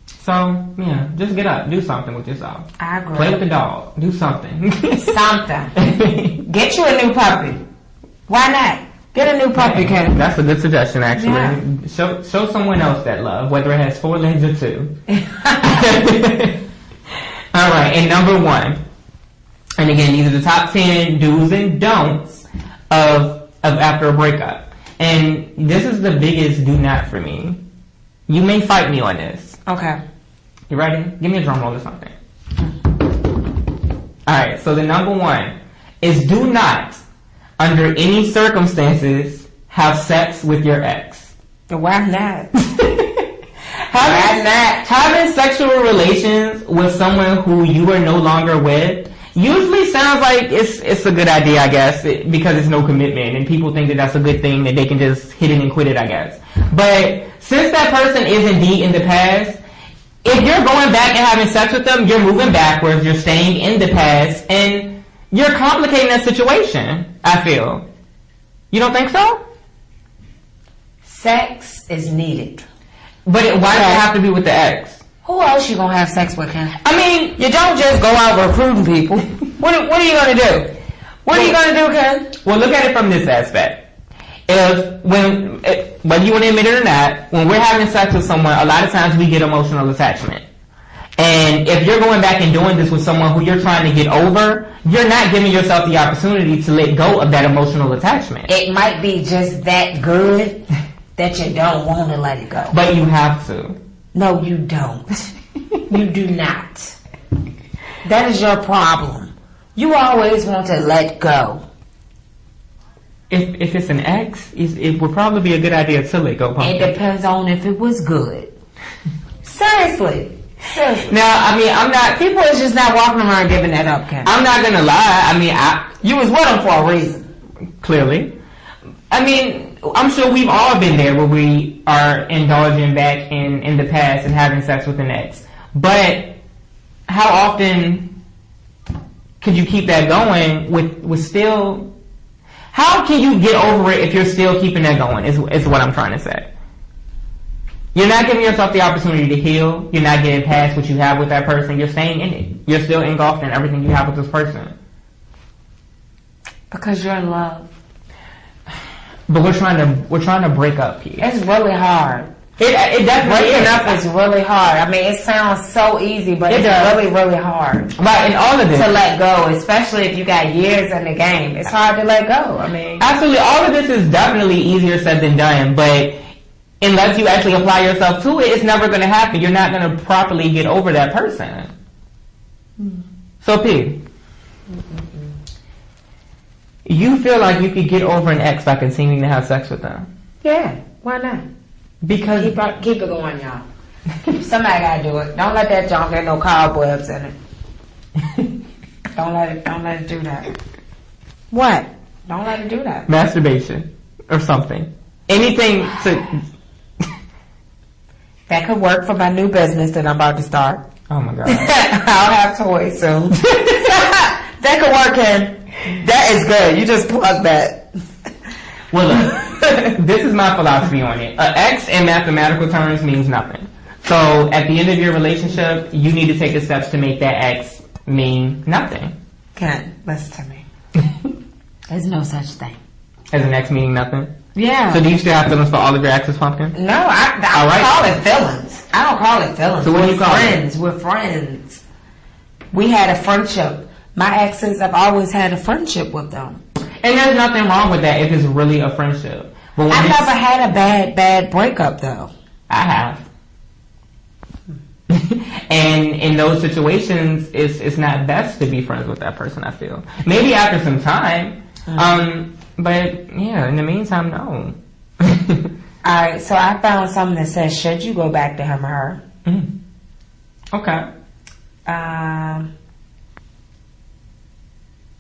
So, yeah, just get up. Do something with yourself. I agree. Play with the dog. Do something. Something. Get you a new puppy. Why not? Get a new puppy, Ken. That's a good suggestion, actually. Yeah. Show someone else that love, whether it has 4 legs or 2. All right, and number 1. And again, these are the top 10 do's and don'ts of after a breakup. And this is the biggest do not for me. You may fight me on this. Okay. You ready? Give me a drum roll or something. Alright, so the number 1 is do not, under any circumstances, have sex with your ex. Why not? Having sexual relations with someone who you are no longer with usually sounds like it's a good idea, I guess, because it's no commitment, and people think that that's a good thing, that they can just hit it and quit it, I guess. But since that person is indeed in the past, if you're going back and having sex with them, you're moving backwards, you're staying in the past, and you're complicating that situation, I feel. You don't think so? Sex is needed. But why does it have to be with the ex? Who else you gonna have sex with, Ken? I mean, you don't just go out recruiting people. What are you gonna do? What are you gonna do, Ken? Well, look at it from this aspect. Whether you want to admit it or not, when we're having sex with someone, a lot of times we get emotional attachment. And if you're going back and doing this with someone who you're trying to get over, you're not giving yourself the opportunity to let go of that emotional attachment. It might be just that good that you don't want to let it go. But you have to. No, you don't. You do not. That is your problem. You always want to let go. If it's an ex, it would probably be a good idea to let go. Pumpkin. It depends on if it was good. Seriously. Now, I mean, I'm not. People is just not walking around giving that up, Ken. I'm not gonna lie. I mean, you was with them for a reason. Clearly. I mean, I'm sure we've all been there where we are indulging back in the past and having sex with an ex. But how often could you keep that going with still? How can you get over it if you're still keeping that going? Is what I'm trying to say. You're not giving yourself the opportunity to heal. You're not getting past what you have with that person. You're staying in it. You're still engulfed in everything you have with this person. Because you're in love. But we're trying to break up here. It's really hard. It definitely breaking up is really hard. I mean, it sounds so easy, but it's really, really hard. Right, and all of this to let go, especially if you got years in the game. It's hard to let go. I mean, absolutely, all of this is definitely easier said than done. But unless you actually apply yourself to it, it's never going to happen. You're not going to properly get over that person. So, P, you feel like you could get over an ex by continuing to have sex with them? Yeah, why not? Because keep it going, y'all. Somebody gotta do it. Don't let that junk get no cobwebs in it. Don't let it do that. What? Don't let it do that. Masturbation or something. Anything to that could work for my new business that I'm about to start. Oh my god. I'll have toys soon. That could work, Ken. That is good. You just plug that. Well, look, this is my philosophy on it. An ex in mathematical terms means nothing. So at the end of your relationship, you need to take the steps to make that ex mean nothing. Ken, listen to me. There's no such thing. As an ex meaning nothing? Yeah. So do you still have feelings for all of your exes, Pumpkin? No, I don't call it feelings. I don't call it feelings. So what do you call it? We're friends. We had a friendship. My exes, I've always had a friendship with them. And there's nothing wrong with that if it's really a friendship. But I've never had a bad breakup, though. I have. And in those situations, it's not best to be friends with that person, I feel. Maybe after some time. But, yeah, in the meantime, no. Alright, so I found something that says, should you go back to him or her? Okay.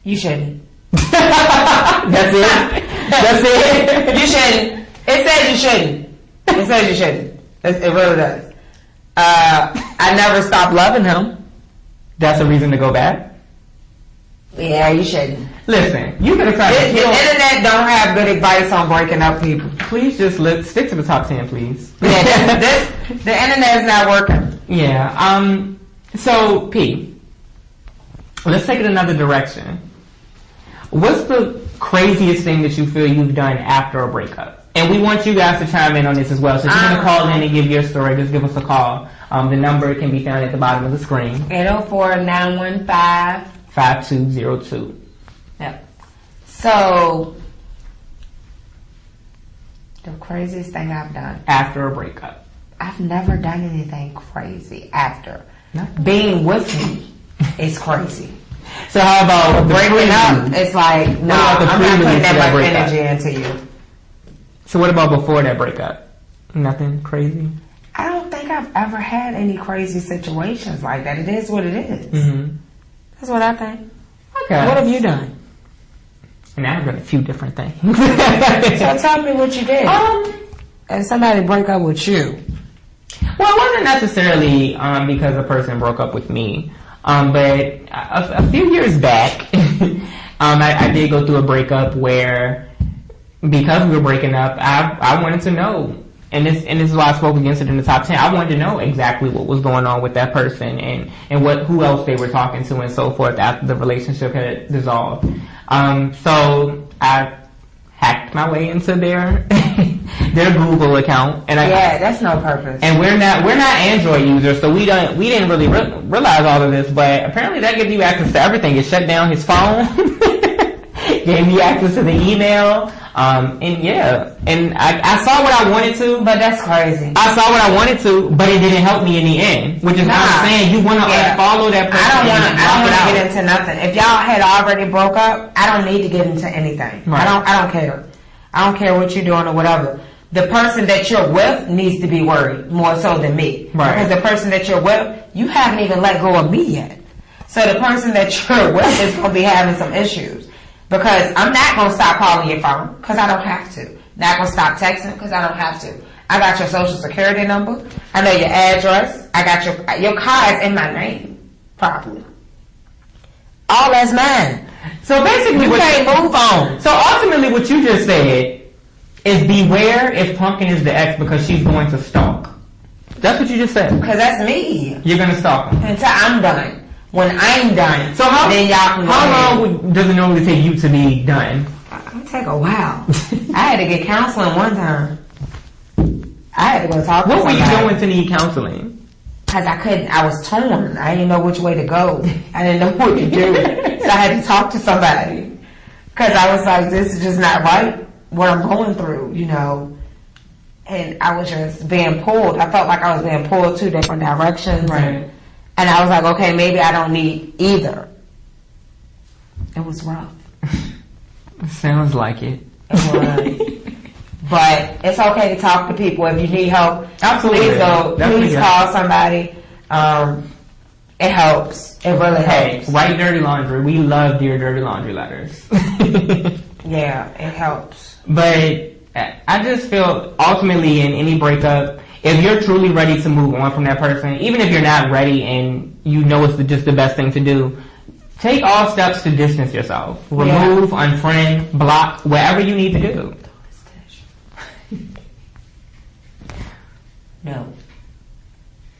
You shouldn't. That's it? That's it? You shouldn't. It says you shouldn't. It says you shouldn't. It really does. I never stopped loving him. That's a reason to go back? Yeah, you shouldn't. Listen, you could have tried to The internet don't have good advice on breaking up people. Please just stick to the top 10, please. Yeah, the internet is not working. Yeah. So, P, let's take it another direction. What's the craziest thing that you feel you've done after a breakup? And we want you guys to chime in on this as well. So if you're going to call in and give your story, just give us a call. The number can be found at the bottom of the screen. 804-915. 5202. Yep. So, the craziest thing I've done after a breakup. I've never done anything crazy after. Nothing. Being with me is crazy. So how about breaking up? It's like, no, I'm not putting that much energy into you. So what about before that breakup? Nothing crazy? I don't think I've ever had any crazy situations like that. It is what it is. Mm-hmm. That's what I think. Okay. What have you done? And I've done a few different things. So tell me what you did. And somebody break up with you. Well, it wasn't necessarily because a person broke up with me, but a few years back, I did go through a breakup where, because we were breaking up, I wanted to know, and this is why I spoke against it in the top 10. I wanted to know exactly what was going on with that person and who else they were talking to and so forth after the relationship had dissolved. So I hacked my way into their Google account, and that's no purpose. And we're not Android users, so we didn't really realize all of this. But apparently, that gives you access to everything. It shut down his phone, gave me access to the email, and I saw what I wanted to. But that's crazy. I saw what I wanted to, but it didn't help me in the end. Which is what I'm saying. You want to unfollow that person. I don't want to get into nothing. If y'all had already broke up, I don't need to get into anything. Right. I don't care. I don't care what you're doing or whatever. The person that you're with needs to be worried more so than me. Right. Because the person that you're with, you haven't even let go of me yet. So the person that you're with is going to be having some issues. Because I'm not going to stop calling your phone because I don't have to. Not going to stop texting because I don't have to. I got your social security number. I know your address. I got your car is in my name. Probably. All that's mine. So basically, you can't move on. So ultimately, what you just said is beware if Pumpkin is the ex because she's going to stalk. That's what you just said. Because that's me. You're going to stalk him until I'm done. When I'm done, so then y'all can. How long does it normally take you to be done? It take a while. I had to get counseling one time. I had to go talk to somebody. What were you doing to need counseling? Because I was torn. I didn't know which way to go. I didn't know what to do. So I had to talk to somebody. Because I was like, this is just not right, what I'm going through, And I was just being pulled. I felt like I was being pulled two different directions. Right. And I was like, okay, maybe I don't need either. It was rough. Sounds like it. It was. But it's okay to talk to people if you need help. Absolutely. Please call somebody. It helps. It really helps. Write dirty laundry. We love your dirty laundry letters. Yeah, it helps. But I just feel ultimately in any breakup, if you're truly ready to move on from that person, even if you're not ready and you know it's just the best thing to do, take all steps to distance yourself. Remove, unfriend, block, whatever you need to do. No.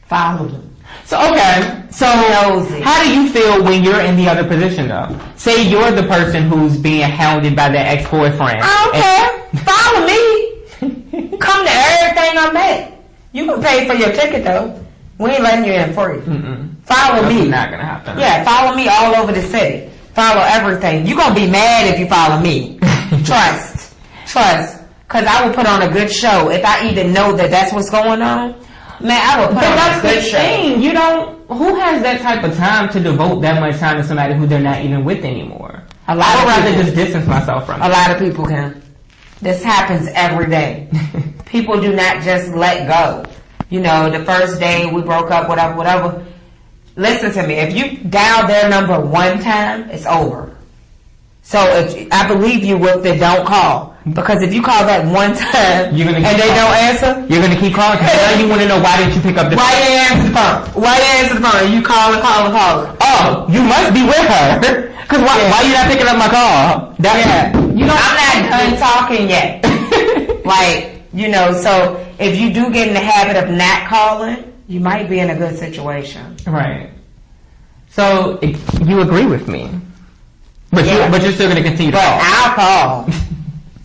Follow them. So how do you feel when you're in the other position though? Say you're the person who's being hounded by their ex-boyfriend. I don't care. Follow me. Come to everything I'm at. You can pay for your ticket though. We ain't letting you in free. Follow me. That's not gonna happen. Yeah, follow me all over the city. Follow everything. You're gonna be mad if you follow me. Trust. Because I will put on a good show. If I even know that that's what's going on, man, I will put on a good show. Thing. Who has that type of time to devote that much time to somebody who they're not even with anymore? I would rather just distance myself from. A lot of people can. This happens every day. People do not just let go. The first day we broke up, whatever. Listen to me. If you dial their number one time, it's over. So I believe you with the don't call. Because if you call that one time and they don't answer, you're going to keep calling because now you want to know why didn't you pick up the phone? Why you answer the phone? Why you answer the phone? You call. Oh, you must be with her. Because why you not picking up my call? I'm not done talking yet. So if you do get in the habit of not calling, you might be in a good situation. Right. So you agree with me. But you're still going to continue to call. I'll call.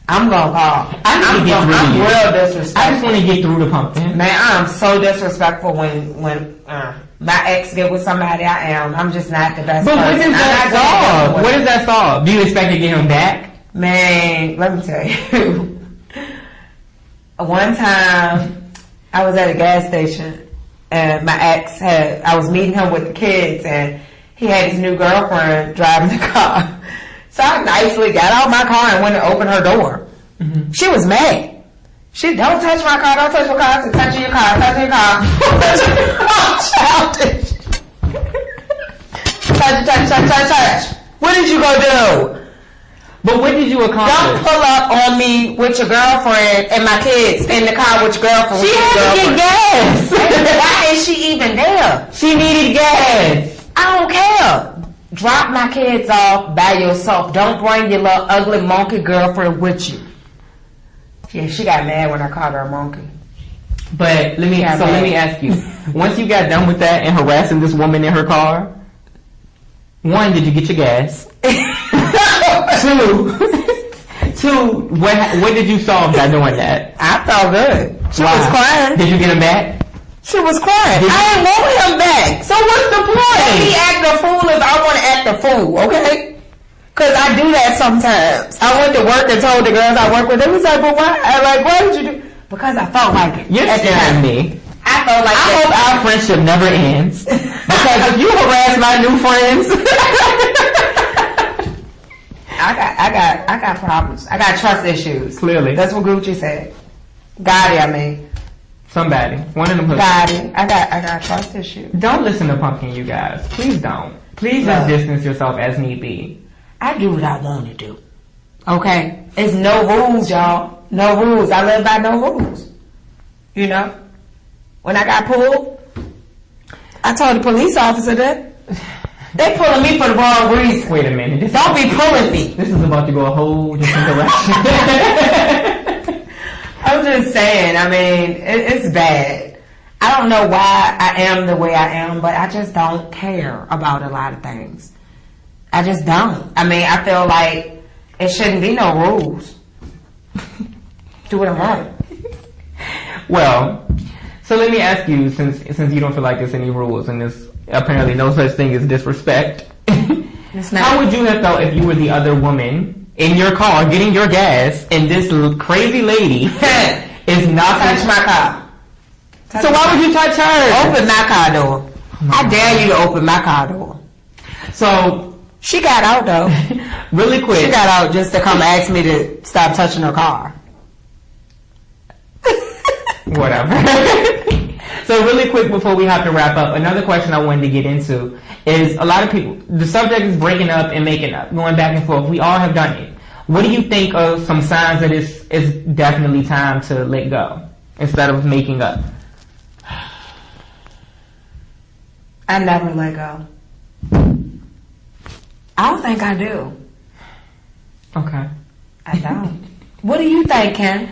I'm going to call. I'm real disrespectful. I just want to get through the Pumpkin. Man, I'm so disrespectful when my ex get with somebody I'm just not the best person. But what does that solve? What does that solve? Do you expect to get him back? Man, let me tell you. One time, I was at a gas station and my ex I was meeting him with the kids and he had his new girlfriend driving the car. So I nicely got out of my car and went to open her door. Mm-hmm. She was mad. She, don't touch my car, don't touch my car. I said, touching your car, touching your car. Childish. touch. What did you go do? But what did you Don't accomplish? pull up on me with your girlfriend and my kids in the car with your girlfriend. She had to get gas. Why is she even there? She needed gas. I don't care. Drop my kids off by yourself. Don't bring your little ugly monkey girlfriend with you. Yeah, she got mad when I called her a monkey. But let me ask you. Once you got done with that and harassing this woman in her car, one, did you get your gas? Two, what did you solve by doing that? I felt good. She Why? was crying. Did you get him back? She was crying. I didn't want him back. So what's the point? He act a fool if I want to act a fool, okay? Because I do that sometimes. I went to work and told the girls I work with, they was like, but why? Why did you do? Because I felt like it. You're scaring me. I felt like I that. hope our friendship never ends. Because if you harass my new friends, I got problems. I got trust issues. Clearly. That's what Gucci said. Gotti, I mean. somebody, one of them. Gotti. I got trust issues. Don't listen to Pumpkin, you guys. Please don't. Please just distance yourself as need be. I do what I want to do. Okay? It's no rules, y'all. No rules. I live by no rules. You know? When I got pulled, I told the police officer that. They pulling me for the wrong reason. Wait a minute. Don't be pulling me. This is about to go a whole different direction. I'm just saying, I mean, it's bad. I don't know why I am the way I am, but I just don't care about a lot of things. I just don't. I mean, I feel like it shouldn't be no rules. Do what I want. Well, so let me ask you, since you don't feel like there's any rules and there's apparently no such thing as disrespect, how would you have felt if you were the other woman in your car getting your gas and this crazy lady is knocking... Touch my car. So why would you touch her? Open my car door. I dare you to open my car door. So she got out though. Really quick. She got out just to come ask me to stop touching her car. Whatever. So really quick before we have to wrap up, another question I wanted to get into is a lot of people, the subject is breaking up and making up, going back and forth. We all have done it. What do you think of some signs that it's definitely time to let go instead of making up? I never let go. I don't think I do. Okay. I don't. What do you think, Ken?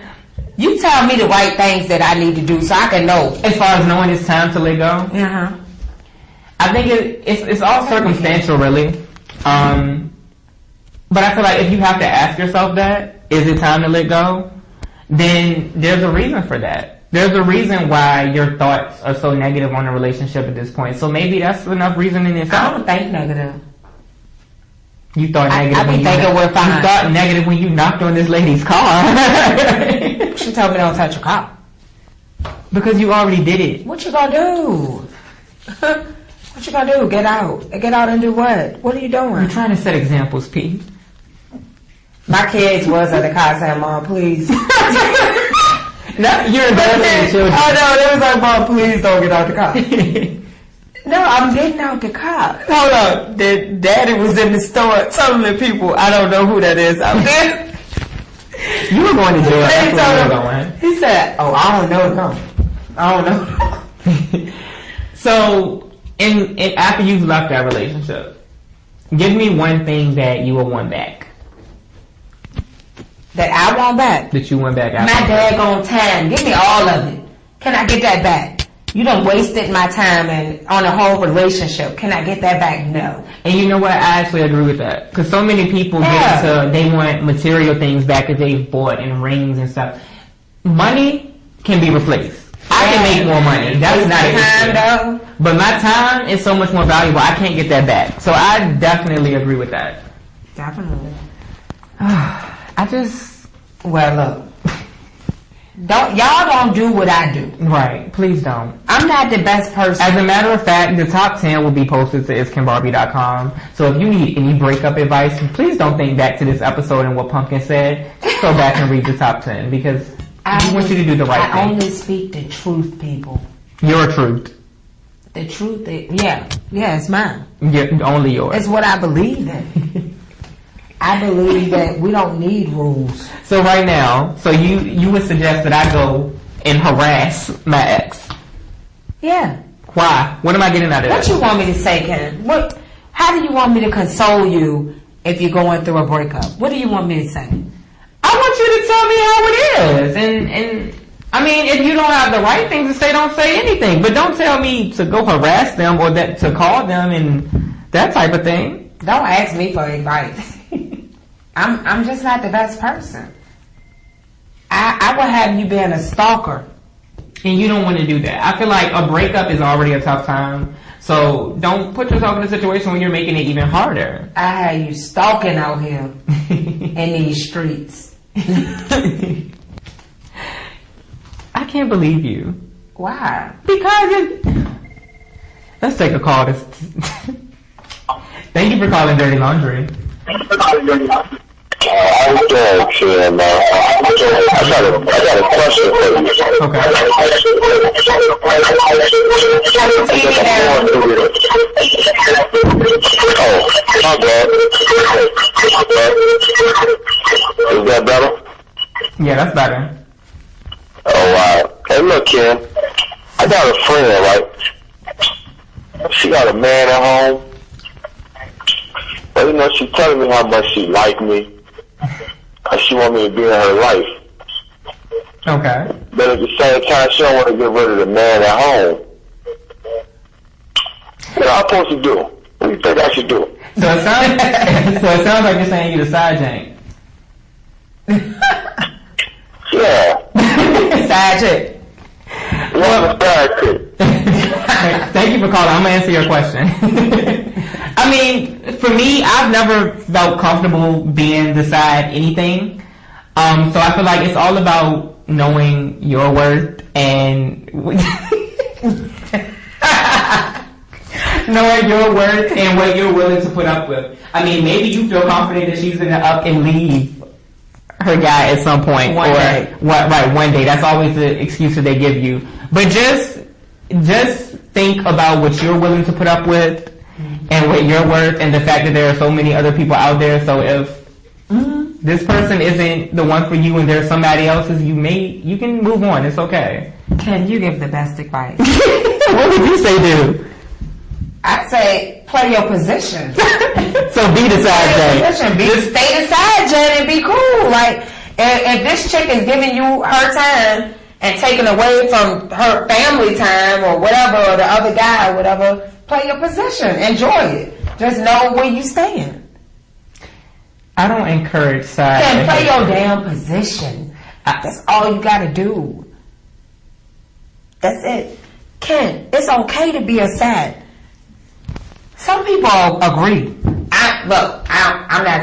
You tell me the right things that I need to do so I can know. As far as knowing it's time to let go? Uh-huh. I think it's all circumstantial, really. But I feel like if you have to ask yourself that, is it time to let go? Then there's a reason for that. There's a reason why your thoughts are so negative on a relationship at this point. So maybe that's enough reason in I itself. don't think negative. You thought negative I be when thinking we're fine. You thought negative when you knocked on this lady's car. She told me don't touch your car. Because you already did it. What you gonna do? What you gonna do? Get out. Get out and do what? What are you doing? You're trying to set examples, Pete. My kids was at the car saying, Mom, please. No, you're embarrassing the children. Oh no, they was like, Mom, please don't get out the car. No, I'm getting out the car. Hold on. Daddy was in the store telling the people, I don't know who that is out there. You were going to jail. That's where you were going. He said, oh, I don't know. No. I don't know. So, in after you've left that relationship, give me one thing that you will want back. That I want back? That you want back after. My daggone time. Give me all of it. Can I get that back? You done wasted my time and on a whole relationship. Can I get that back? No. And you know what? I actually agree with that. Because so many people get into, they want material things back that they've bought and rings and stuff. Money can be replaced. I can make more money. That's not an issue. But my time is so much more valuable. I can't get that back. So I definitely agree with that. Definitely. Well, look. Y'all don't do what I do. Right. Please don't. I'm not the best person. As a matter of fact, the top 10 will be posted to KenBarbie.com. So if you need any breakup advice, please don't think back to this episode and what Pumpkin said. Just go back and read the top 10 because I want you to do the right thing. I only speak the truth, people. Your truth. The truth, yeah, it's mine. Only yours. It's what I believe in. I believe that we don't need rules. So right now, so you would suggest that I go and harass my ex? Yeah. Why? What am I getting out of What that? you want me to say, Ken? How do you want me to console you if you're going through a breakup? What do you want me to say? I want you to tell me how it is. And I mean, if you don't have the right things to say, don't say anything. But don't tell me to go harass them or that to call them and that type of thing. Don't ask me for advice. I'm just not the best person. I would have you being a stalker. And you don't want to do that. I feel like a breakup is already a tough time. So don't put yourself in a situation where you're making it even harder. I had you stalking out here in these streets. I can't believe you. Why? Because let's take a call. Thank you for calling Dirty Laundry. I'm doing okay, man. I got a question for you. Okay. Oh, my bad. Is that better? Yeah, that's better. Oh, wow. Hey, look, Ken. I got a friend, right? She got a man at home. But, you know, she's telling me how much she liked me. Cause she want me to be in her life. Okay. But at the same time, she don't want to get rid of the man at home. What am I supposed to do? What do you think I should do? So it sounds like you're saying you're the side jank. Yeah. Side chick. Well, a side chick. Thank you for calling. I'm gonna answer your question. I mean, for me, I've never felt comfortable being beside anything. So I feel like it's all about knowing your worth and knowing your worth and what you're willing to put up with. I mean, maybe you feel confident that she's gonna up and leave her guy at some point, One day. One day. That's always the excuse that they give you. But just think about what you're willing to put up with. And what you're worth, and the fact that there are so many other people out there. So if this person isn't the one for you, and there's somebody else's, you can move on. It's okay. Can you give the best advice? What would you say, do? I say play your position. So be the side jank. Stay the side jank and be cool. Like if this chick is giving you her time and taking away from her family time or whatever, or the other guy or whatever. Play your position. Enjoy it. Just know where you stand. I don't encourage side. Ken, play your damn position. That's all you gotta do. That's it. Ken, it's okay to be a side. Some people agree. I'm not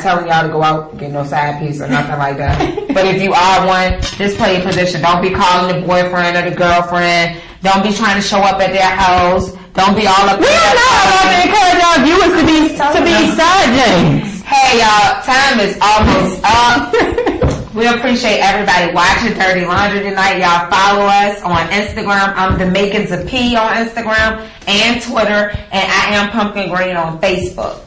telling y'all to go out and get no side piece or nothing like that. But if you are one, just play your position. Don't be calling the boyfriend or the girlfriend. Don't be trying to show up at their house. Don't be all up there. We're not allowed to encourage our viewers to be side janks. Hey y'all, time is almost up. We appreciate everybody watching Dirty Laundry tonight. Y'all follow us on Instagram. I'm The Makings of P on Instagram and Twitter, and I am Pumpkin Green on Facebook.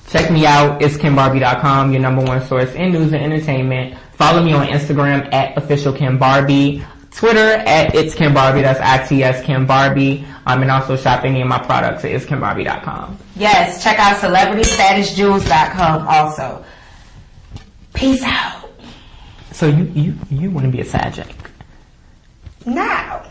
Check me out. It's KenBarbie.com, your #1 source in news and entertainment. Follow me on Instagram at official KenBarbie. Twitter at It's KenBarbie. That's ITS KenBarbie. And also shop any of my products at It'sKenBarbie.com. Yes, check out CelebrityStatusJewels.com also. Peace out. So you want to be a side jank? Now.